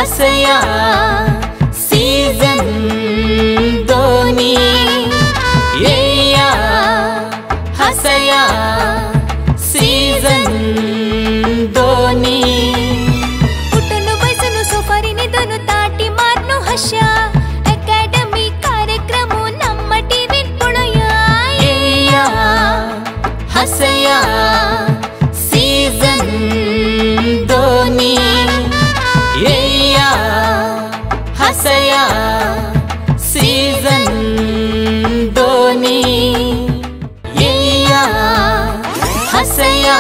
हसया season दोनी येया हसया सीजन दोनी उठून बसून सोफारीने दोन ताटी मारनो हशा अकॅडमी कार्यक्रम नम्म टीव्हीत पळया येया हसया सीजन दोनी येया हसया सीजन दोनी येया हसया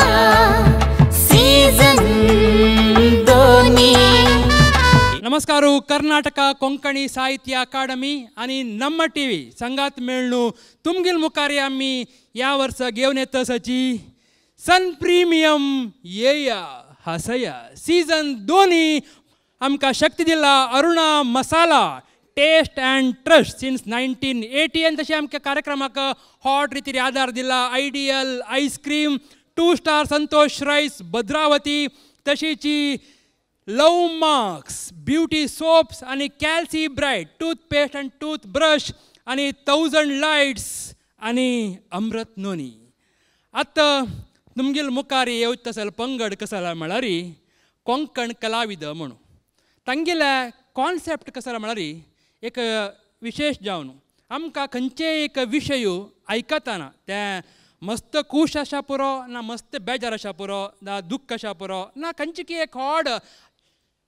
सीजन दोनी. नमस्कार. कर्नाटक कोंकणी साहित्य अकादमी आणि नम्म टीव्ही संघात मेळणू तुमगेल मुखारी आम्ही या वर्ष घेऊन येतो सची सन प्रीमियम येया हसया सीजन दोनी. आमकां शक्ती दिला अरुणा मसाला टेस्ट अँड ट्रस्ट सिन्स 1980 आणि तशें आमच्या कार्यक्रमाक हॉट रितीन आदार दिला Ideal ice cream 2 star Santosh rice Bhadravati तशीची लव मार्क्स ब्युटी सोप्स आणि Calci Bright toothpaste and toothbrush आणि 1000 लाईट्स आणि अमृत नोनी. आत्ता तुमगेल मुखारी येवच तसल पंगड कसला म्हळ्यार कोंकण कलाविद म्हणून तांगेल्या कॉन्सेप्ट कसला म्हळ्यार एक विशेष जावन आमकां खंयचे एक विशय आयकतना ते मस्त खूश आसा पुरो ना मस्त बेजार आसा पुरो ना दुख्ख आसा पुरो ना खंयची की एक व्हड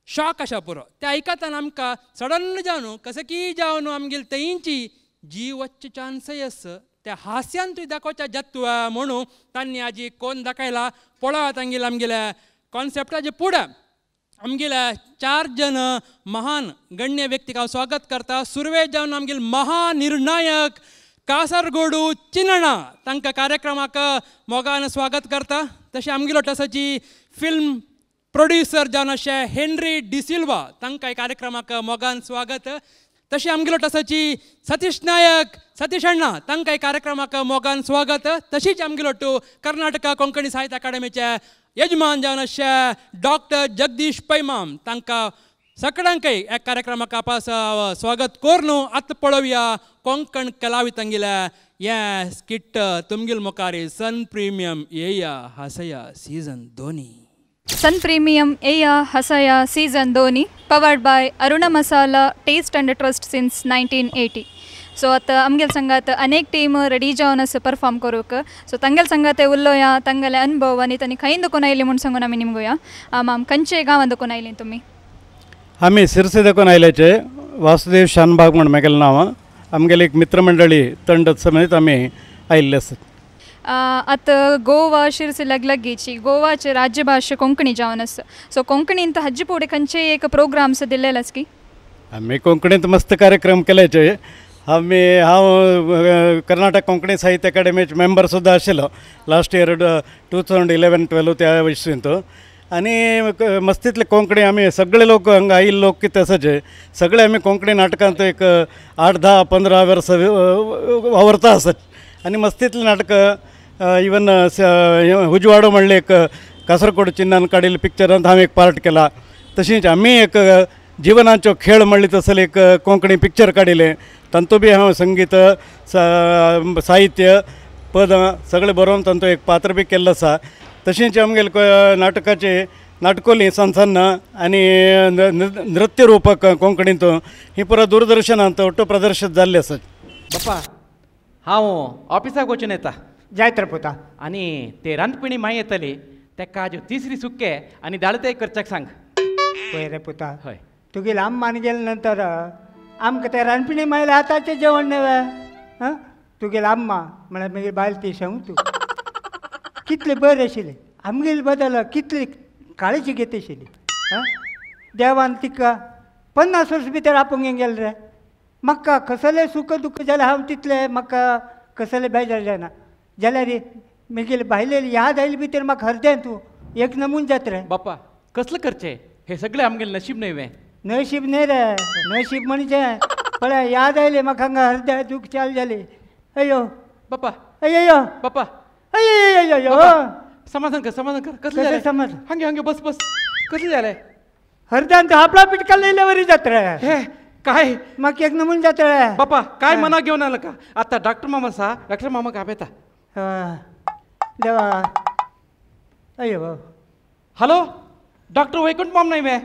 शॉक आसा पुरो ते आयकतना आमकां सडन जावन कशें की जावन आमगेली तेंची जीव वचचे चान्सय आसा त्या हास्यान तुवें दाखोवच्या जत्वा म्हणून तांणी आजी कोण दाखयला पळोवया तांगेल्या आमगेल्या कॉन्सेप्टाचे पुढे आमगेल्या 4 जन महान गण्य व्यक्तीक हांव स्वागत करता. सुरवेश जावन आमगेले महानिर्णायक कासरगोडू चिन्नण्णा तांकां कार्यक्रमाक मोगान स्वागत करता. तशें आमगेलो तसाची फिल्म प्रोड्युसर जावन अशे हेनरी डिसिल्वा तांकां कार्यक्रमाक मोगान स्वागत. तशें आमगेलो तसाची सतीश नायक सतीश अण्णा तांकां कार्यक्रमाक मोगान स्वागत. तशीच आमगेलो टू कर्नाटका कोंकणी साहित्य अकादमीचे यजमान जावन अशे डॉक्टर जगदीश पैमाम तांकां सगळ्यांकय ह्या कार्यक्रमाक आपास स्वागत करून आतां पळोवया कोंकण कलाविद तांगेल्या हे स्किट तुमगेल मुखारी सन प्रीमियम येया हसया सीजन दोनी. सन प्रीमियम येया हसया सीजन दोनी powered by Aruna masala taste and trust since 1980. So आता आमगेल संघात अनेक टीम रेडी जावन आसा परफॉर्म करूक. सो तांगेल संघात उलोवया तांगेले अनुभव आनी तांणी खंय दुखून आयली म्हूण सांगून आमी निमगोया. आम खंयचे गांवांत दुखून आयली तुमी? आमी सिरसे देखून आयल्याचे वासुदेव शानबाग म्हणून म्हगेलें नांव. आमगेली एक मित्रमंडळी तंड समेत आमी आयिल्ले आसात. आतां गोवा शिरसे लगीची गोवाचे राज्यभाषा कोंकणी जावन आसा. सो कोंकणींत हाजे फुडें खंयचे एक प्रोग्राम्स दिल्ले की? आमी कोंकणींत मस्त कार्यक्रम केल्याचे. हांव कर्नाटक कोंकणी साहित्य अकादमीचे मेंबर सुद्दां आशिल्लो लास्ट इयर 2011-12 त्या वर्षींत. आनी मस्तीतले कोंकणी आमी सगळे लोक हांगा आयिल्ले लोक कितें आसाचे सगळे आमी कोंकणी नाटकांत एक 8-10-15 वर्सां वावरता आसात. आनी मस्तीतले नाटकां इवन उजवाडो म्हणले एक कासरकोड चिन्नान काडिल्ले पिक्चरांत हांवें एक पार्ट केला. तशींच आमी एक जिवनाच्यो खेळ म्हणले तसले एक कोंकणी पिक्चर काडिल्लें. तांतूंत बी हांव संगीत साहित्य पदां सगळें बरोवन तांतूंत एक पात्र बी केल्लो आसा. तशींच आमगेले नाटकाचे नाटकोली संसान्नां आनी नृत्य रूपक कोंकणींतून ही पुरो दूरदर्शनांत ऑटो प्रदर्शीत जाल्ले आसात. बापा हांव ऑफिसाक वचून येता. जायत रे पुता. आनी ते रांदपणी माय येतली तेका आज तिसरी सुके आनी दाळते करच्याक सांग. पळय रे पुता. हय तुगे लांब मान गेले नंतर आमकां ते रांदपणी मायले आतांचें जेवण न्हय. हां तुगे लांब मा म्हळ्यार मागीर बायल ती सांग तूं कितले बरें आशिल्ले. आमगेले बदल कितली काळजी घेत आशिल्ली. हां देवान तिका 50 वर्स भितर आपोवंक गेले रे. म्हाका कसलें सुख दुख्ख जाल्यार हांव तितलें म्हाका कसलें बेजार जायना. जाल्यार म्हगेले बायलेली याद आयली भितर म्हाका हरदें तूं एक नमून जात रे. बापा कसलें करचें हे सगळें आमगेलें नशीब न्हय. नशीब न्हय रे नशीब म्हणजे पळय याद आयले म्हाका हांगा हरदें दूख चाल जाली. अयो बापा अयो बापा अयो समाधान कर समाधान कर. कसलें समाधान हांगे हांगे बस बस कसलें जालें? हरदांत हापळा पिटका लिहिल्यावरी जात्रा हे काय मग एक नमून जात्रा बापा काय मना घेऊन आलं का आता डॉक्टर मामा सा डॉक्टर मामा का बेता देवा अयो भाऊ हॅलो डॉक्टर वैकुंठ माम नाही वे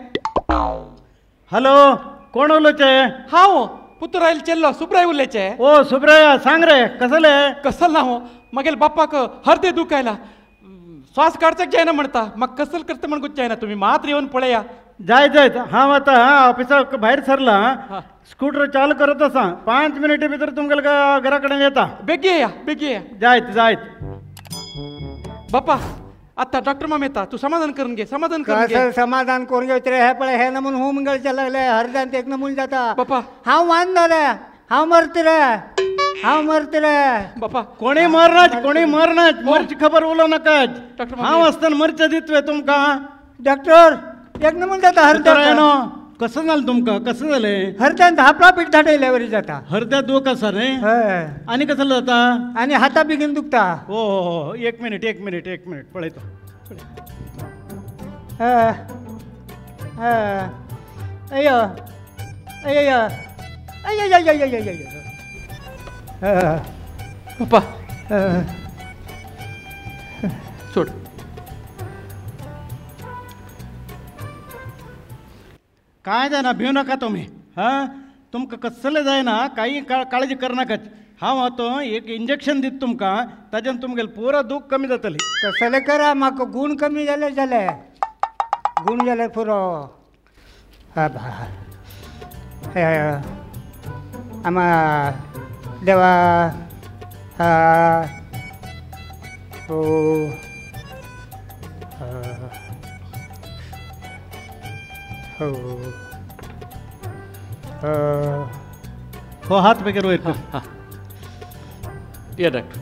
हॅलो कोण उलयचे हांव पुतूर चेल्लो सुब्राय उलयचे ओ सुब्रया सांग रे कसले कसल ना हो मागेल बाप्पाक हरदे दुखायला श्वास काढचाक जायना म्हणता मग कसल करता म्हण जायना तुम्ही मात्र येऊन पळया जाय जायत हांव आता ऑफिसा भायर सरला स्कूटर चालू करत असा 5 मिनिट भितर तुमगेल्या घरा कडेन येता बेगी या जायत जायत बाप्पा आता डॉक्टर माम येता तू समाधान करून घे समाधान करून घे कसं समाधान करून घेतले हे पळे हे नमून होम मंगळच्या लागले हरदांत एक नमून जाता बाप्पा हांव वांदा रे हांव मरते रे बाप्पा कोणी मरनाच मरची खबर उलो नकाच डॉक्टर हांव आसतना मरचे दितवे तुमकां डॉक्टर एक नमून जाता हरदांत कसं जालें तुमकां कसं जालें हरदांत हापळा पीठ धाडयल्यावरी जाता हरद्या दूख आसा न्ही हय आनी कसलं जाता आणि हाता बेगीन दुखता हो एक मिनिट पळयता अयो अयो बाप्पा सोड काय जायना भिव नाका तुमी हां तुमकां कसलें जायना काही काळजी करनाकाच हांव आतां एक इंजेक्शन दिता तुमकां ताच्यान तुमगेलें पुरो दूख कमी जातली कसले करा म्हाका गूण कमी जाले गूण जाले पुरो आमा देवा हो हो हात बेगीर वयर कर या डॉक्टर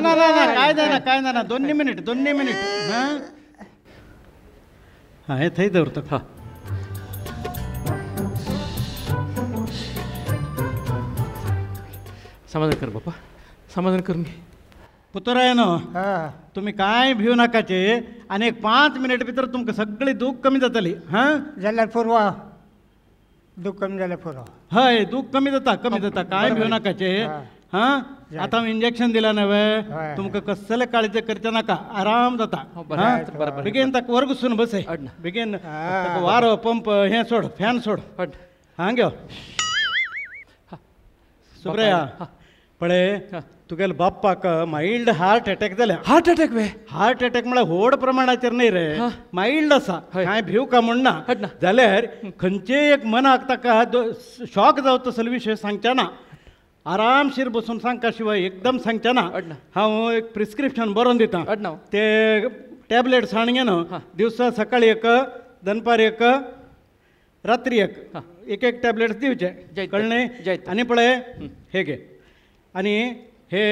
ना काय जायना 2 मिनिट हां हे थंय दवरता हा समाधान कर बाप्पा समाधान करून घे पुतरायनो तुम्ही काय भिव नाकाचे आणि एक 5 मिनिट भितर तुमकां सगळी दूख कमी जातली हां जाल्यार पुरवा दूख कमी जाल्यार पुरो हय दूख कमी जाता काय भिव नाकाचे हां आता हांव इंजेक्शन दिला नवे तुमकां कसले काळजी करचे नाका आराम जाता बेगीन ताका वर घुसून बसय बेगीन ताका वारो पंप हे सोड फॅन सोड हां घेव सुब्रया पळय तुगेल्या बाप्पाक माइल्ड हार्ट अटॅक जाल्या हार्ट अटॅक वे हार्ट अटॅक म्हळ्यार व्हड प्रमाणाचेर न्ही रे माइल्ड आसा कांय भिव का म्हणना जाल्यार खंयचेय एक मनाक ताका शॉक जावं तसलो विशय सांगचे ना आरामशीर बसून सांगता शिवाय एकदम सांगचे ना हांव एक प्रिस्क्रिप्शन बरोवन दिता ते टॅबलेट्स हाडगे न्हू दिवसा सकाळी एक दनपार एक रात्री एक टॅबलेट्स दिवचे कळ्ळें आनी पळय हे घे आनी हे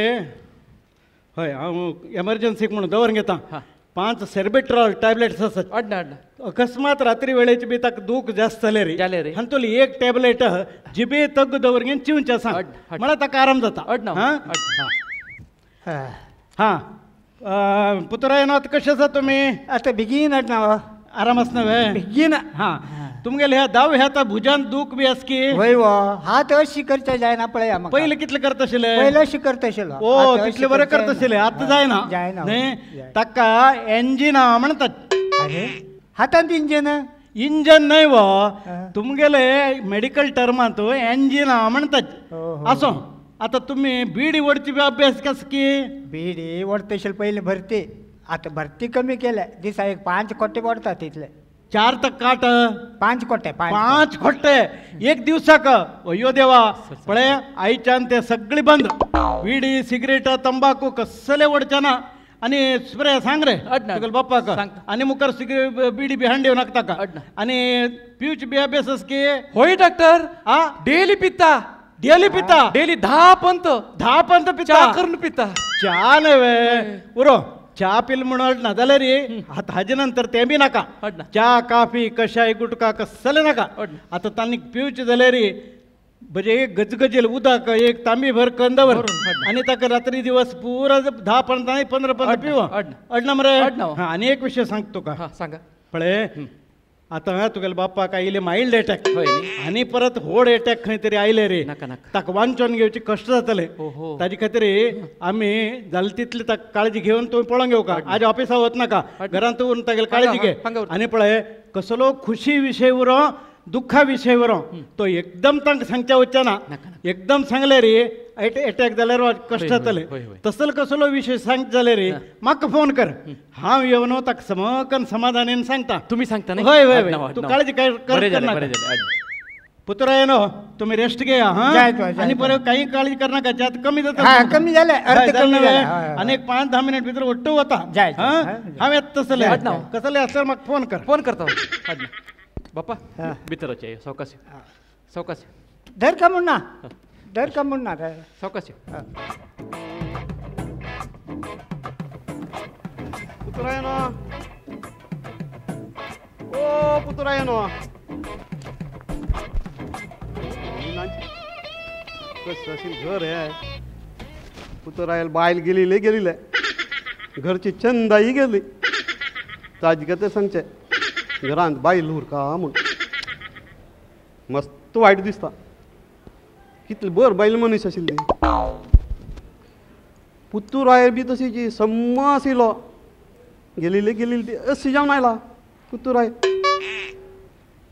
हय हांव एमर्जन्सीक म्हणून दवर घेता 5 सेर्बिट्रॉल टॅबलेट्स आसात अकस्मात रात्री वेळेची बी ताका दूख जास्त जाले रे हातूंतली एक टॅबलेट जिबे तग दवर घेवन चिवचे सांग म्हळ्यार ताका आराम जाता हां पुतरायन आतां कशें आसा तुमी आतां बेगीन हाडना आराम आसना वे बेगीन हां तुमगेले ह्या दाव ह्या आतां भुजान दूख बी आस की वय वो हात अशी करचे जायना पळया म्हाका पयलीं कितले करता आशिल्ले पयलीं अशी करता आशिल्लो ओ तितले बरें करता आशिल्ले आतां जायना न्ही ताका एंजिना म्हणटात अरे हातांत इंजन न्हय वो तुमगेले मेडिकल टर्मांत एंजिना म्हणटात आसो आतां तुमी बीडी वडची बी अभ्यास कस की बीडी वडता आशिल्ले पयलीं भरती आतां भरती कमी केल्या दिसा एक 5 कोट्टे पडटा तितले 4 तक काट 5 कोट्टे 5 कोट्टे एक दिवसाक अयो देवा पळय आयच्यान ते सगळी बंद विडी सिगरेट तंबाखू कसले वडचे ना आनी स्प्रे सांग रे तुगेल्या बाप्पाक आनी मुखार सिगरेट बिडी बी हांडी नाका ताका आनी पिवची बी अभ्यास की होय डॉक्टर डेली पिता डेली 10 पंत पिता करून पिता चा न्हय उरो चा पिल म्हणून ना जाल्यार हाजे नंतर ते बी नाका चा कॉफी कशाय गुटका कसले नाका आतां तांणी पिवचे जाल्यार म्हणजे एक गजगजेल उदक एक तांबी भर कंदावर आणि ताका रात्री दिवस पुरा 10-15 नाही 15 पिव अडना मरे आणि एक विषय सांगतो का सांगा पळे आता तुगेले बापाक आयले माइल्ड अटॅक आणि परत व्हड अटॅक खंय तरी आयले रे ताका वांचून घेवचे कष्ट जातले ताजे खातीर आमी जाल तितली ताका काळजी घेवन तुम्ही पळोवंक येऊ का आज ऑफिसा वच नाका घरांत उरून तागेली काळजी घे आणि पळय कसलो खुशी विषय उरो दुःखा विषय वरो तो एकदम तांकां सांगच्या वच्चना एकदम सांगले रे अटॅक जाल्यार कष्ट जातले तसलो कसलो विषय सांग जाले रे म्हाका फोन कर हांव येवन ताका समकन समाधानान सांगता तुम्ही सांगता हय हय तू काळजी कर पुतरायनो तुम्ही रेस्ट घे हा आणि परत काही काळजी कर नाका ज्यात कमी जाता कमी झाले अनेक 5-10 मिनिट भितर ओट्टू वता हांव येत तसले कसले आसल्यार म्हाका फोन करता बाप्पा भितर वचे सावकाश सावकाश धर का म्हणना सावकाश पुतरायनो ओ पुतरायनो कसं असेल घर आहे पुतरायल बायल गेलेले घरची चंदाई गेली ताजी कथे सांगचे घरांत बायल उरका म्हण मस्त वायट दिसता कितली बर बायल मनीस आशिल्ली पुतरायल बी तशी सम्म आशिल्लो गेलेली ती अशी जावन आयला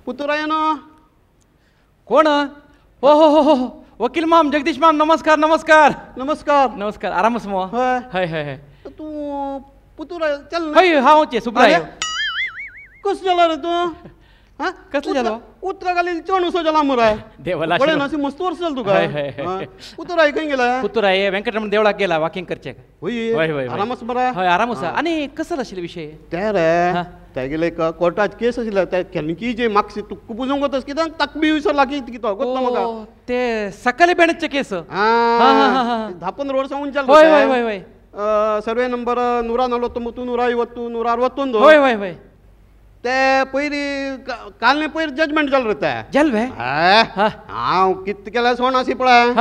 पुतरायनो कोण हो हो हो हो वकील माम जगदीश माम नमस्कार नमस्कार नमस्कार नमस्कार आरामच मो हय हय हय हय तू पुतरायल चल हय हांवचे सुब्राय कस जाला रे तू हा कसले जालो उतरा घाली चण उसो जाला मरे देवाला बळे नासी मस्त वर्ष जाल तुका पुतराय खंय गेला पुतराय व्यंकटरमण देवळाक गेला वॉकिंग करचे होय होय होय आरामस बरा हय आरामस आणि कसं आशिल्लो विषय ते रे ते गेले कोर्टात केस आशिल्ले ते केनकी जे मार्क्स तुका बुजोवंक वतस कित्याक ताक बी विसरला की कितो गोत्ता म्हाका ते सकाळी बेणचे केस 10-15 वर्सां उंचाल होय होय होय होय सर्वे नंबर 149 150 161 होय होय होय ते पयरी कालने पयर जजमेंट जाल रे ते जाल वे हांव कित केला सोण आसी पळय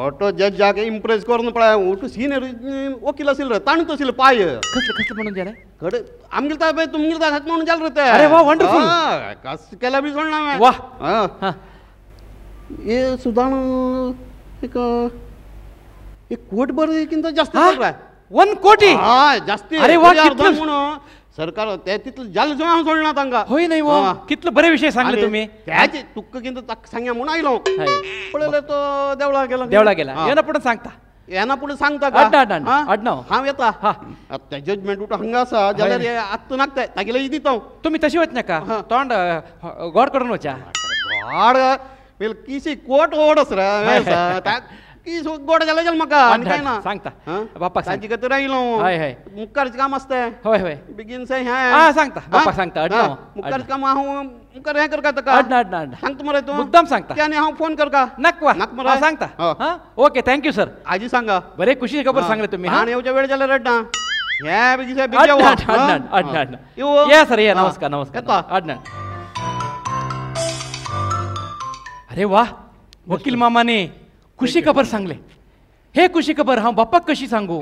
ऑटो जजाक इम्प्रेस करून पळय ओटो सिनियर वकील आशिल रे ताणीत आशिल पाय कसले म्हणून जाले कडे आमगेल ता बे तुमगेल ता हात म्हणून जाल रे ते अरे वा वंडरफुल कस केला बी सोडना मैं वाह ये सुदान एक कोट बर किंत जास्त जाल रे 1 कोटी जास्ती अरे वा कितलं म्हणून सरकार ते तितलं जाल जो हांव सोडना तांकां होय नाही वो कितलं बरे विषय सांगले तुम्ही त्याचे तुक्क किंत ताक सांगया म्हणून आयलो पळयले तो देवळा गेला येना पुढे सांगता येना पुढे सांगता का अडनाव हांव येता ते जजमेंट उठ हांगा आसा जाल्यार आत्ता नाकता तागेले दिता तुम्ही तशी वच नाका तोंड गोड करून वचा गोड वेल किसी कोट ओडस रे की गोड जाले जाल म्हाका आनी काय ना सांगता बाप्पा ताजी खातीर आयलो हय हय मुखारचें काम आसता होय होय बेगीन say हें सांगता बाप्पा सांगता अडनाव मुखारचें काम हांव मुखार हें करता ताका अडना सांगता मरे तूं मुद्दाम सांगता त्याने हांव फोन करता नकवा नाक मरे सांगता ओके थँक्यू सर आजी सांगा बरे खुशी खबर सांगले तुम्ही हां येवच्या वेळ जाल्यार रडना हे बेगीन अडना या सर या नमस्कार नमस्कार अडना अरे वा वकील मामाने खुशी खबर सांगले हे खुशी खबर हांव बापाक कशी सांगू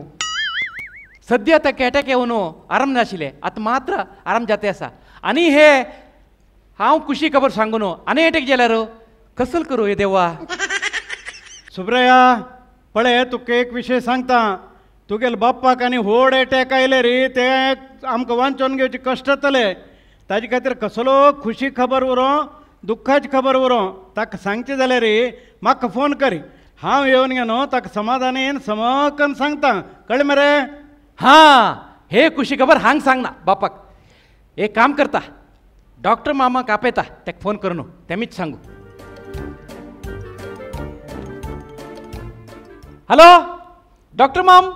सद्या ताका अटॅक येवन आराम नाशिल्ले आतां मात्र आराम जाते आसा आनी हे हांव खुशी खबर सांगू न्हू आनी अटॅक जाल्यार कसल करूं हे देवा सुब्रया पळय तुका एक विशय सांगता तुगेले बाप्पाक आनी व्हड अटॅक आयले रे ते आमकां वांचून घेवचे कश्ट जातले ताजे खातीर कसलो खुशी खबर उरो दुख्खाची खबर उरो ताका सांगचें जाल्यार रे म्हाका फोन कर हांव येवन गेलो ताका समाधानान समकन सांगता कळ्ळें मरे हां हे खुशी खबर हांग सांगना बापाक एक काम करता डॉक्टर मामाक आपयता ताका फोन करून तेमीच सांगू hello doctor ma'am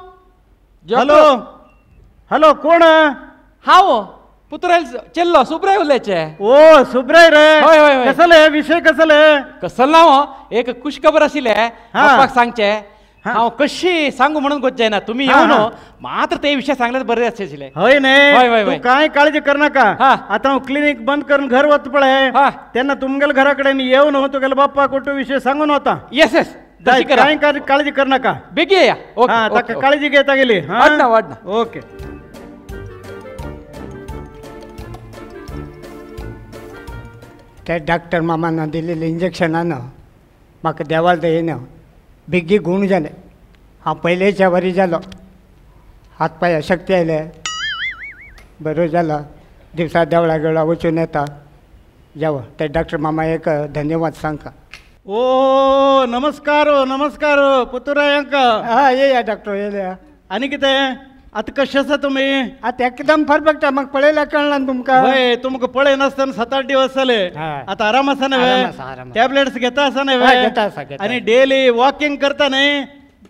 hello hello कोण हांव पुतरायल चेल्लो सुब्राय उलयचे ओ सुब्राय रे होय होय होय कसले विषय कसले कसल ना एक खुश खबर आशिल्ले बापाक सांगचे हांव कशी सांगू म्हणून गोंय ना तुम्ही येऊन मात्र ते विषय सांगल्यार बरें आसले होय होय, होय, तू होय. काय काळजी कर नाका हा. आता हांव क्लिनिक बंद करून घर वच पळय हा. तेन्ना तुमगेल्या घरा कडेन येवन तुगेल्या बाप्पा कोटू विशय सांगून वता येस येस तशी करा काय काळजी कर नाका बेगी या हा ताका काळजी घेता गेली वाडना, वाडना. ओके त्या डॉक्टर मामानं दिलेले इंजेक्शनानं म्हाका देवाल दयेन बेगी गुण जाले हांव पयलेच्या वरी जालो हातपाय शक्ती आयले बरो जाला दिवसा देवळा गेवळा वचून येता जावं त्या डॉक्टर मामा एक धन्यवाद सांगता ओ नमस्कार पुतुरायांक हा ये डॉक्टर येयले आनी कितें आतां कशें आसा तुमी आतां एकदम परफेक्ट म्हाका पळयल्यार कळना तुमकां होय तुमकां पळय नासतना 7-8 दिवस जाले हा. आतां आराम आसा न्हय आराम आसा, आराम आसा. टॅबलेट्स घेता आसा न्हय हा, घेता आसा, घेता. आनी डेली वॉकिंग करता न्हय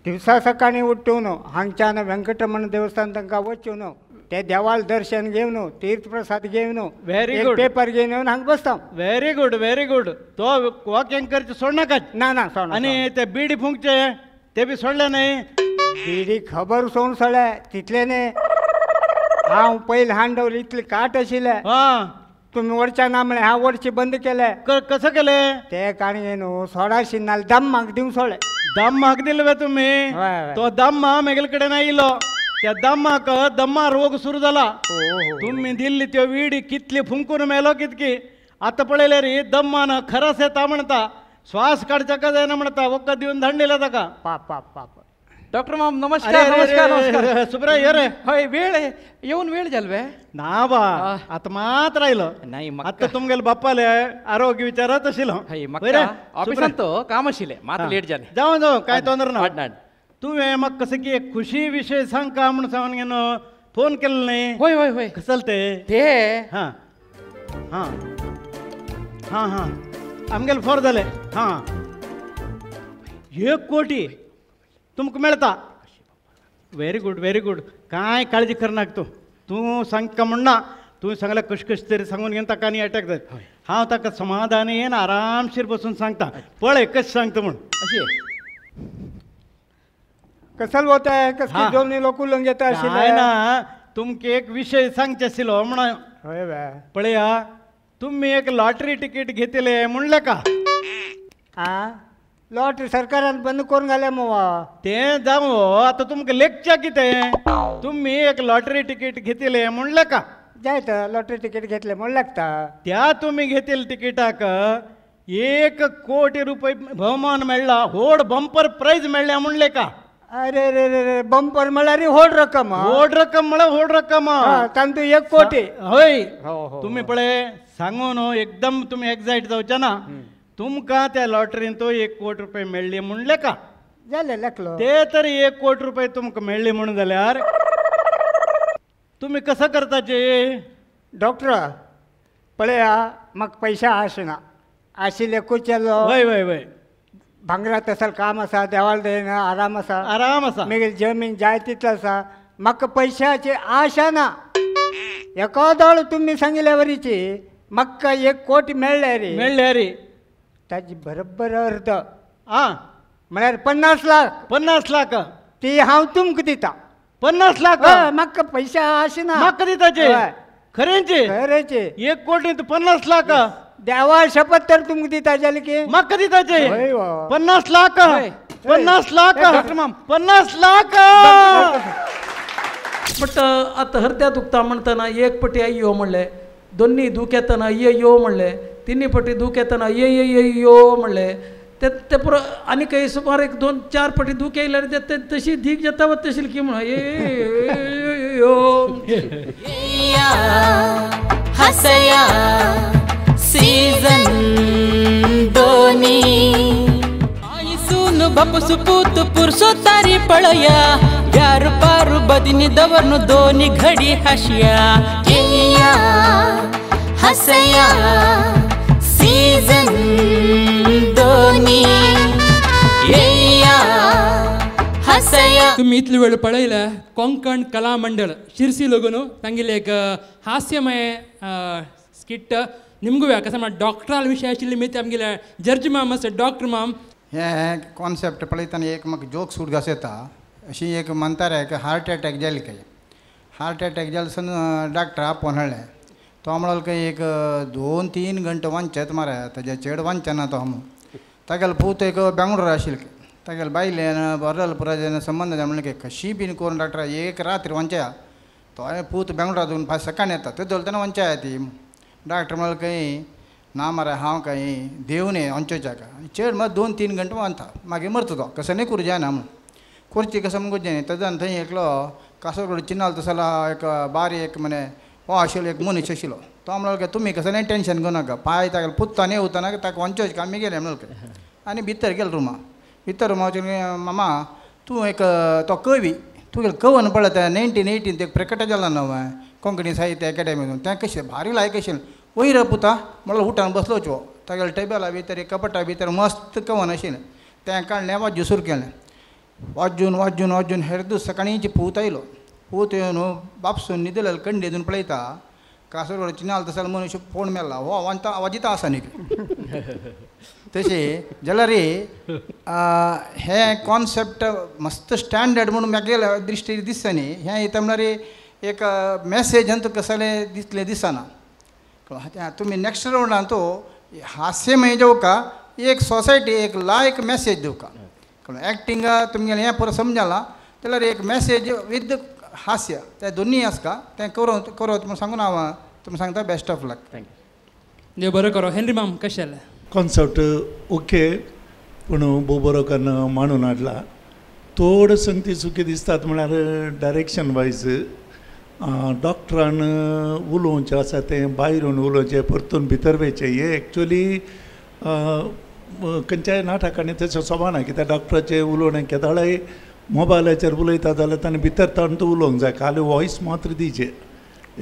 दिवसा सकाळी उठून हांगच्यान व्यंकटरमण देवस्थान तांकां वचून ते देवाल दर्शन घेवन तीर्थप्रसाद घेवन Very एक good. पेपर घेवन येवन हांगा बसता व्हेरी गुड तो वॉकिंग करचे सोडनाका ना सोड आनी ते बीडी फुंकचे ते बी सोडले न्हय बिडी खबर सोडून सोडले तितले न्ही हांव पयलीं हांडवली इतले काट आशिल्ले हा तुमी वरच्या ना म्हळें हांव वरचे बंद केले कसं केलें ते काणये न्हू सोडाशी नाल्या दम म्हाका दिवंक सोडले दम म्हाका दिलो वे तुमी हय, हय. तो दम्मा मेगेल कडेन आयलो त्या दम्माक दम्मा रोग सुरू जाला तुम्ही दिल्ली त्यो विडी कितली फुंकून मेलो कितकी आतां पळयले रे दम्मान खरस येता म्हणटा श्वास काडच्याका जायना म्हणटा वखद दिवन धाडलेला ताका पाप डॉक्टर माम नमस्कार नमस्कार सुब्रा ये रे हय वेळ येऊन वेळ जाल्वे ना बा आतां मात राहिलो नाही आतां तुमगेले बाप्पाले आरोग्य विचारत आशिल्लो हय पळय रे, म्हाका ऑफिसांत काम आशिल्लें मात लेट जालें जावं काय तोंदर ना हाड तुवें म्हाका कसं की एक खुशी विशय सांगका म्हणून सांगून फोन केलो न्ही होय कसं ते ते हां हां हां हां आमगेले फोर जाले हां 1 कोटी तुमकां मेळटा व्हेरी गुड कांय काळजी करनाका तूं सांगता म्हणना तूं सांगल्यार कशें तरी सांगून घेवन ताका आनी अटॅक जाय हांव ताका समाधानीन आरामशीर बसून सांगता पळय कशें सांगता म्हूण अशें कसल होता कसली दोन्ही लोक उलोवंक घेता काय आशिल्ले ना तुमका एक विशय सांगचे आशिल्लो म्हणून हय बा पळया तुम्ही एक लॉटरी तिकीट घेतले म्हणले का आ लॉटरी सरकारान बंद करून घाल्या मवा ते जावं आता तुमकां लेखच्या कितें तुम्ही एक लॉटरी तिकीट घेतले म्हणले का जायत लॉटरी तिकीट घेतले म्हण लागता त्या तुम्ही घेतिल्ल्या तिकीटाक 1 कोटी रुपये भोवमान मेळ्ळा व्हड बंपर प्राइज मेळ्ळ्या म्हणले का अरे रे रे रे बंपर म्हळ्यार व्हड रक्कम व्हड रक्कम म्हळ्यार व्हड रक्कम तांतू 1 कोटी होय हो. तुम्ही पळय सांगून एकदम तुम्ही एक्साइट जावचे ना तुमकां त्या लॉटरीन तो 1 कोटी रुपये मेळ्ळे म्हणले का जाले लेखलो ते तरी 1 कोटी रुपये तुमकां मेळ्ळे म्हणून जाल्यार तुम्ही कसं करताचे डॉक्टर पळया म्हाका पयशे आसना आशिल्ले कुचेलो वय भांगरात आसा काम आसा देवाल दयना आराम आसा आराम आसा मागीर जमीन जाय तितलो आसा म्हाका पयशाची आशा ना एकोदोळ तुमी सांगिल्ल्या वरीची म्हाका 1 कोटी मेळ्ळे रे ताजी बरोबर अर्द म्हळ्यार 50 लाख ती हांव तुमकां दिता 50 लाख म्हाका पयशे आसना म्हाका दिताचे खरेंचे खरेचे 1 कोटी 50 लाख देवा शपथ तर तुमकां दिता जाल्यार की म्हाका दिताचे हय वा. 50 lakh 50 lakh doctor ma'am 50 lakh but आतां हरत्या दुखता म्हणटना 1 पटी अय्यो म्हणलें दोन्ही दूख येतना यो म्हणलें तिनी पटी दूख येतना यो म्हणलें ते पुरो आनी काही सुमार 1-2-4 पटी दूख येयल्यार ते तशी धीक जाता वा तशी की म्हण यो हसया सीजन 2 आईसून बापसु पूत पुरसो तारी पळया यार पारू बदिनी दवरनु दोनी घडी हशिया हसया सीजन 2 हसया तुम्ही इतली वेळ पळयल्या कोंकण कला मंडळ शिरसी लगून तांगेले एक हास्यमय स्किट निमगू कसं म्हणा डॉक्टराल विषय आशिल्ली मी आमगेल्या जर्ज माम आसा डॉक्टर माम हे कॉन्सेप्ट पळयतना एक म्हाका जोक सूट येता. अशी एक म्हणटाले की हार्ट अटॅक जाले काय. हार्ट अटॅक जाल्यासन डॉक्टर आपोवन हाडले. तो म्हणलो की एक 2-3 घंटे वांचत मरे ताजे चेड वांचना तो म्हणून. तागेलो पूत एक बेंगळूर आशिल्लो. तागेलो बायलेन बरल पुरायन संबंध म्हणलें की कशी बीन करून डॉक्टर एक रात्री वांचया. तो हांवें पूत बेंगळूरातून फायज सकाळी येता तेदो तेन्ना वांचया ती. डॉक्टर म्हणलो की ना मरे हांव काही देव न्ही अंचोच्या का चेड मग 2-3 घंटे वांता मागीर मरता तो कसं नाही करूं जायना म्हणून. खुर्ची कसं म्हणून जाय तेजान थंय एकलो कासरगोड चिन्नाल तसला एक बारीक म्हणे हो आशिल्लो एक मनीस आशिल्लो. तो म्हणलो की तुमी कसं नाही टेन्शन घेवं नाका पांय ताका पुत्ता न्ही उरतना ताका वंचोच का आमी गेले म्हणलो. आनी भितर गेलो रुमा. भितर रुमा वचून मामा तूं एक तो कवी तुगेलो कवन पळय 1918 ते प्रकट जाला न्हू कोंकणी साहित्य अकादेमीतून तें कशें भारी लायक आशिल्लें. वयर पुता म्हणल्यार उठान बसलोचो. तागेले टेबला भितर कपटा भितर मस्त कवन आशिल्लें तें काडलें वाजूं सुरू केलें. वाजून वाजून वाजून हेर दीस सकाळींची पूत आयलो. पूत येवन बापसून न्हिदलेलो कंडेदून पळयता कासरगोड चिनाल तसलो मनीस पळोवन मेल्ला. हो वाजिता आसा न्ही तशें जाल्यार हे कॉन्सेप्ट मस्त स्टँडर्ड म्हणून म्हागेल्या दृश्टी दिसता न्ही. हें येता म्हणल्यार एक मॅसेज आनी तुका कसलें दिसलें दिसना. तुम्ही नेक्स्ट राउंडान तो हास्यमय देऊ का एक सोसायटी एक लायक मॅसेज देऊ का. एक्टिंग तुमगेलें हें पुरो समजला जाल्यार एक मॅसेज विथ हास्य ते दोनी आसता तें करत म्हूण सांगून हांव तुमकां सांगता बेस्ट ऑफ लक. थँक्यू. देव बरें करो. हेनरी माम कशें जालें. कॉन्सेप्ट ओके पूण भोव बरो कन्न मांडून हाडला. थोड संगती चुकी दिसतात म्हळ्यार डायरेक्शन वायज डॉक्टरान उलोवचें आसा तें भायरून उलोवचें परतून भितर वयचें हें एक्चुअली खंयच्याय नाटकांनी तशें सोबाना. कित्याक डॉक्टराचें उलोवणें केदाळय मोबायलाचेर उलयता जाल्यार ताणें भितर ताणें उलोवंक जाय. खाली वॉयस मात्र दिवचें.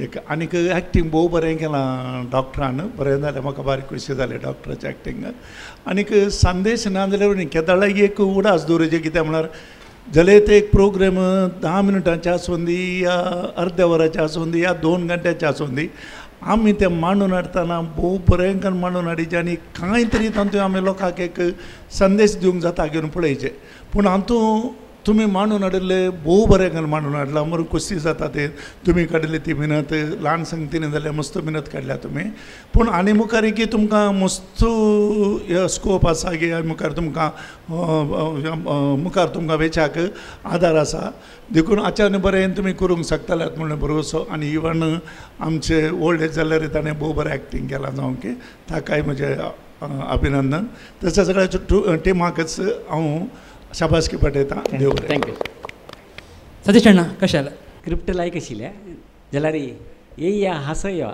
एक आनीक एक्टींग भोव बरें केलां डॉक्टरान. बरें जालें म्हाका बारीक खुशी जालें डॉक्टराचें एक्टींग. आनीक संदेश ना जाल्यार केदाळय एक उडास दवरचें. कित्याक म्हळ्यार जाल्यार ते एक प्रोग्राम 10 मिनटांचे आसूं दी या अर्द्या वराचे आसूं दी या 2 घंट्याचे आसूं दी आमी ते मांडून हाडटना भोव बरें करून मांडून हाडीचें आनी कांय तरी तातूंत आमी लोकांक एक संदेश दिवंक जाता घेवन पळयचें. पूण हातूंत तुमी मांडून हाडिल्ले भोव बरें करून मांडून हाडला. म्हणून खुशी जाता ते तुमी काडिल्ली ती मिनत ल्हान संगतीन जाल्यार मस्त मिनत काडल्या तुमी. पूण आनी मुखार की तुमकां मस्त स्कोप आसा की मुखार तुमकां वेचाक आदार आसा. देखून आचार्य बरें तुमी करूंक शकतल्यात म्हणून भरवसो. आनी इवन आमचे ओल्ड एज जाल्यार ताणें भोव बरें एक्टींग केलां जावं की ताकाय म्हजें अभिनंदन. तशें सगळ्या टिमाकच हांव शाबासकी पटयता. देव बरें. थँक्यू. सतीश अण्णा कशें जालें. स्क्रिप्ट लायक आशिल्लें जाल्यार येया हांसया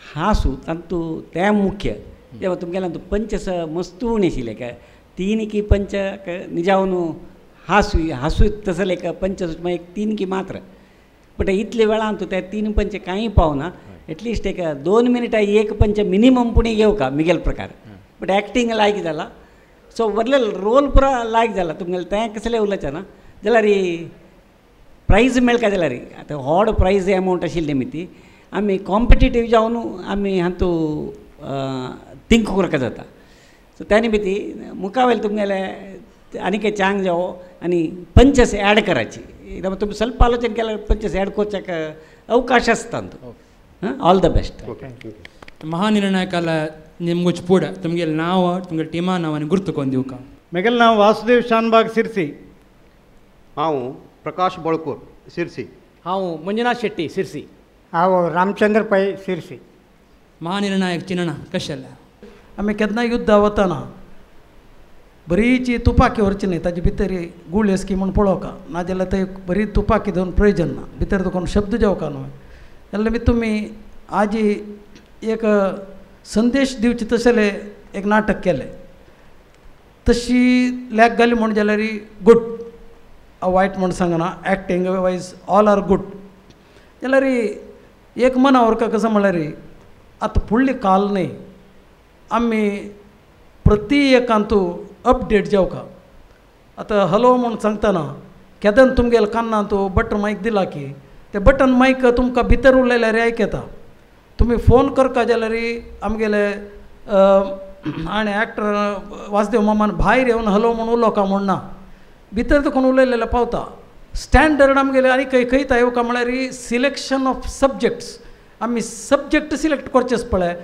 हांसू तातूंत तें मुख्य जेव्हा तुमगेला पंच मस्त उणी आशिल्लें काय 3 की पंच निजावन हांसू तसलें एक पंच एक 3 की मात्र. बट इतले वेळान तूं ते 3 पंच कांय पावना. एटलिस्ट एक 2 मिनटां एक पंच मिनिमम पुणे घेवं का मिगेल प्रकार. बट एक्टींग लायक जाला. सो व्हरले रोल पुरा लायक जाला तुमगेलें तें कसलें उलयचें ना जाल्यार प्रायज मेळका जाल्यार आतां व्हड प्रायज एमावंट आशिल्ली न्ही ती आमी कॉम्पिटिटीव जावन आमी हातू थिंक करपाक जाता. सो त्या निमित्ती मुखावेल तुमगेले आनीक चांग जावो आनी पंचस ॲड कराची. एकदम तुमी ಸ್ವಲ್ಪ आलोचन केल्यार पंचस ॲड करच्याक अवकाश आसता. All the best. ಮಹಾನಿರ್ಣಾಯಕಾಲ ನಿಮ್ಗುಚ್ಚ ಪೂಡ ತಮಗೆ ನಾವು तुमगे ಟಿಮಾ ನಾವನ್ನ ಗುರ್ತುಕೊಂಡು ದಿವಕ मेगेल नाव वासुदेव शानबाग सिरसी. हांव प्रकाश बळकूर सिरसी. हांव मंजुनाथ शेट्टी सिरसी. हांव रामचंद्र पै सिरसी. महानिर्णायक चिन्ना कशें आमी केन्ना युद्धा वतना बरीची तुपाकी व्हरची न्ही ताजे भितर गूळ एसकी म्हूण पळोवका नाजाल्यार थंय बरी तुपाकी दवरून प्रयोजन ना. भितर दुखून शब्द जेवका न्हय जाल्यार तुमी आज एक संदेश दिवचे तशेले एक नाटक केलें. तशी लॅक घाली म्हण जाल्यार गूड वायट म्हण सांगना. Acting wise all are good जाल्यार एक मना व्हरका कसो म्हळ्यार आतां फुडली काल न्ही आमी प्रती एकांतू अपडेट जेवका. आतां हलो म्हूण सांगतना केदन तुमगेल्या कान्नांत बटन मायक दिला की ते बटन मायक तुमकां भितर उरलेल्यार आयक येता. तुमी फोन करता जाल्यार आमगेले आणि ॲक्टर वासुदेव मामान भायर येवन हलो म्हणून उलो का म्हण ना भितर देखून उलयलेले पावता स्टँडर्ड आमगेले आनी खंय खंय येवं काय म्हळ्यार सिलेक्शन ऑफ सब्जेक्ट्स आमी सब्जेक्ट सिलेक्ट करचेच पळय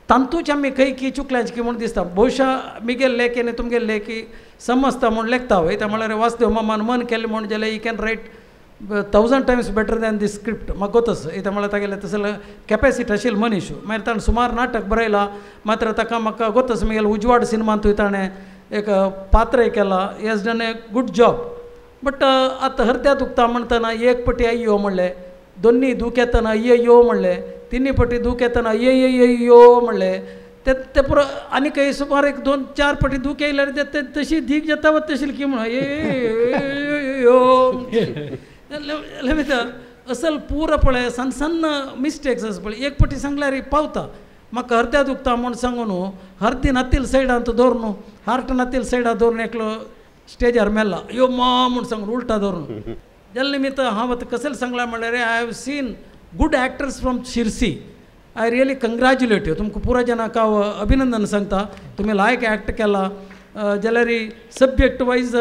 तांतूच आमी खंय की चुकल्यांचे की म्हूण दिसता बहुशा मिगेल लेखी आनी तुमगेले लेखी समजता म्हूण लेखता वयता म्हळ्यार वासुदेव मामान मन केलें म्हूण जाल्यार you can write 1000 times better than this script म्हाका गोतस येता म्हळ्यार तागेले तसले कॅपेसिटी आशिल्लो मनीस मागीर ताणें सुमार नाटक बरयलां मात्र ताका म्हाका गोतस म्हगेले उजवाड सिनेमांतूय ताणें एक पात्रय केला he has done A good job but आतां हरत्या दुखता म्हणटना एक पटी अय्यो म्हणलें दोन्ही दूख येतना अय्यो म्हणलें तिनी पटी दूख येतना अय्यो म्हणलें ते पुरो आनी खंय सुमार एक 2-4 पटी दूख येयल्यार तशी धीक जाता वता तशी की म्हण असल पूर पळय सन्न सन्न मिस्टेक्स आसा पळय एक पटी सांगल्यार पावता म्हाका हरत्या दुखता म्हूण सांगू न्हू हरतीन हातील सायडांत दवरून हार्टान हातील सायडा दवरून एकलो स्टेजार मेल्ला यो मा म्हूण सांगून उलटा दवरून जाल्या निमित्त हांव आतां कसले सांगलां म्हणल्यार I have seen good actors from Sirsi I really congratulate you तुमकां पुरो जनाक हांव अभिनंदन सांगता तुमी लायक एक्ट केला जाल्यार सब्जेक्ट वायज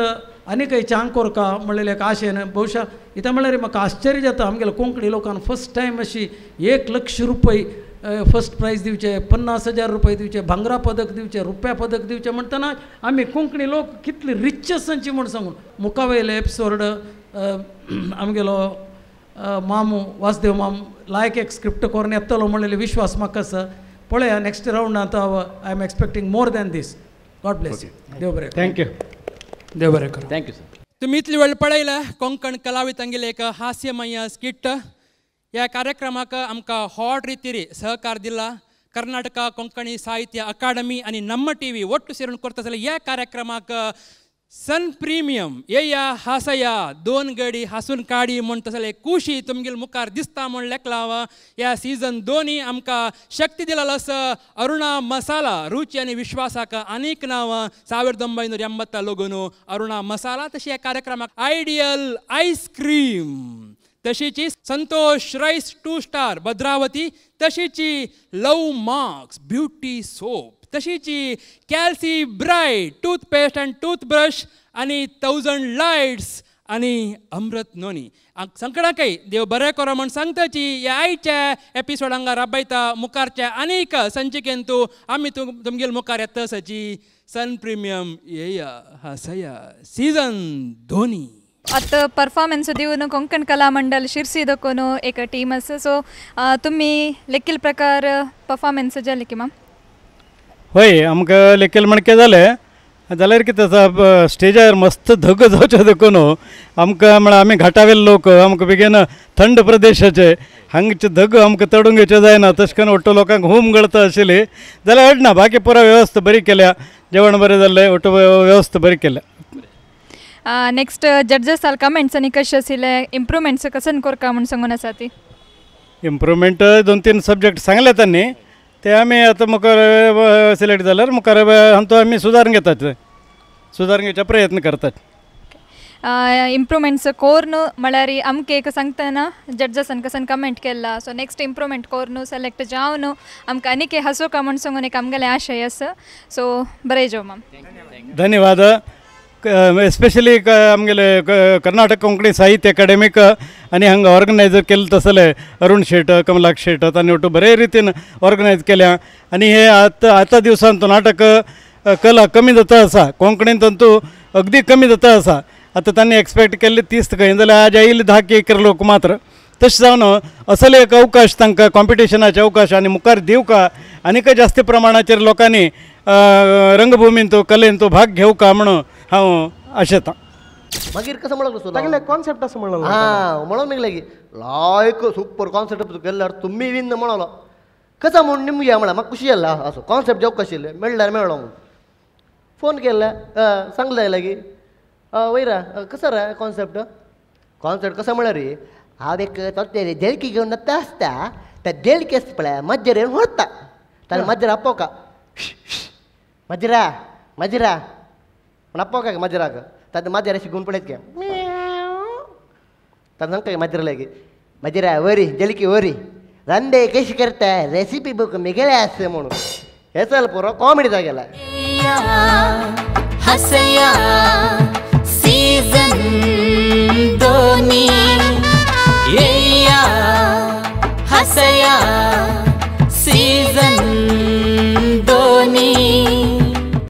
आनी खंय चांग कोरका म्हणलेले एक आशेन बहुशा इता म्हळ्यार म्हाका आश्चर्य जाता आमगेल्या कोंकणी लोकांक फस्ट टायम अशी 1 लाख रुपये फस्ट प्रायज दिवचे 50,000 रुपये दिवचे भांगरा पदक दिवचे रुप्या पदक दिवचे म्हणटना आमी कोंकणी लोक कितले रिचेसांची म्हूण सांगून मुखावेले एपिसोड आमगेलो मामू वासुदेव माम लायक एक स्क्रिप्ट करून येतलो म्हणलेले विश्वास म्हाका आसा पळया नेक्स्ट रावंडांत I am expecting more than this God bless देव बरें थँक्यू देव बरें कर थँक्यू सर तुम्ही इतली वेळ पळयला कोंकण कलावितांगेले एक हास्यमय स्किट ह्या कार्यक्रमाक आमकां हॉट रितीरी सहकार दिला कर्नाटका कोंकणी साहित्य अकादमी आनी नम्म टीव्ही ಒಟ್ಟು ಸೇರಿಕೊಂಡು ಕೊಡ್ತಾ ಸಲ ह्या कार्यक्रमाक सन प्रिमियम येया हासया 2 गडी हासून काडी म्हणटा जाल्यार खुशी तुमगेल मुखार दिसता म्हण लेखलां ह्या सीझन 2 आमकां शक्ती दिलेलो आसा अरुणा मसाला रुची आनी विश्वासाक आनीक नांव 1980 लोगून अरुणा मसाला तशी ह्या कार्यक्रमाक आयडियल आयस्क्रीम तशीची संतोष राईस 2 स्टार भद्रावती तशीची लव मार्क्स ब्युटी सोप तशीची Calci Bright toothpaste and toothbrush आणि 1000 लाईट्स आणि अमृत नोनी संकटाकय देव बरें करो म्हण सांगताची ह्या आयच्या एपिसोडांक राबयता मुखारच्या अनेक संचिकेंतू आमी तुमगेल मुखार येता आसाची सन प्रिमियम येया हासया सीझन 2 आता परफॉर्मन्स दिवन कोंकण कला मंडल शिरसी दकोन एक टीम आसा सो तुम्ही लेखील प्रकार परफॉर्मन्स जाले की मॅम होय आमकां लेखेल म्हणके जालें जाल्यार कितें आसा स्टेजार मस्त धग जावचे देखून आमकां म्हळ्यार आमी घाटावेले लोक आमकां बेगीन थंड प्रदेशाचे हांगचे धग आमकां तडूंक घेवचे जायना तशें करून ओट्टो लोकांक हूम गळता आशिल्ली जाल्यार अडना बाकी पुरो वेवस्था बरी केल्या जेवण बरें जाल्लें ओट्टो वेवस्था बरी केल्या नेक्स्ट जड्जस आल कमेंट्स आनी कशे आशिल्ले इम्प्रुवमेंट्स कसन करका म्हूण सांगून आसा ती इम्प्रुवमेंट 2-3 सब्जेक्ट सांगले त्यांनी ते आमी आतां मुखार सिलेक्ट जाल्यार मुखार तो आमी सुदारून घेतात सुदारून घेवचे प्रयत्न करतात इम्प्रुवमेंट्स कोरून म्हळ्यार आमकां एक सांगतना जड्जसान कसन कमेंट केला सो नेक्स्ट इम्प्रुवमेंट कोरून सिलेक्ट जावन आमकां आनीक हांसोवका म्हूण सांगून एक आमगेले आशय आसा सो बरें जो मॅम धन्यवाद एस्पेशली आमगेले कर्नाटक कोंकणी साहित्य अकादमीक आनी हांगा ऑर्गनायजर केले तसले अरुण शेट कमलाक शेट तांणी ओटू बरे रितीन ऑर्गनायज केल्या आनी हे आतां दिवसांत नाटक कला कमी जाता आसा कोंकणींत तंतू अगदी कमी जाता आसा आतां तांणी एक्सपेक्ट केल्ले 30 खंय जाल्यार आज येयले 10 लोक मात्र तशें जावन असले एक अवकाश तांकां कॉम्पिटिशनाचे अवकाश आनी मुखार दिवका आनीक जास्त प्रमाणाचेर लोकांनी रंगभुमींत कलेंत भाग घेवका म्हणून हांव आशेतां मागीर कसं म्हणलं तागेले कॉन्सेप्ट असं म्हणलं हां म्हणून निघले की लायक सुपर कॉन्सेप्ट केल्यार तुम्ही विन म्हणलो कसा म्हणून निमगे म्हणा म्हाका खुशी जाला असो कॉन्सेप्ट जेवक आशिल्ले मेळ्ळ्यार मेळ्ळो म्हणून फोन केल्ले सांगले जाल्यार की वयरा कसो रे कॉन्सेप्ट कसो म्हळ्यार रे हांव एक देळकी घेवन नत्ता आसता त्या देळकी आसता पळय मज्जर येवन व्हरता ताणें मज्जर आपोवका मजरा मजरा पण आपोवका मजराक ताणें मजर अशी घेवन पळयत घे ताणें सांगता मजराला की मजरा वरी देळकी वरी रंदे कशी करता रेसिपी बूक मिगळे आसा म्हणून ಹೆಸಲ್ ಪೂರ ಕಾಮಿಡಿ ಜಾಗೆಲ್ಲ ಹಸೆಯ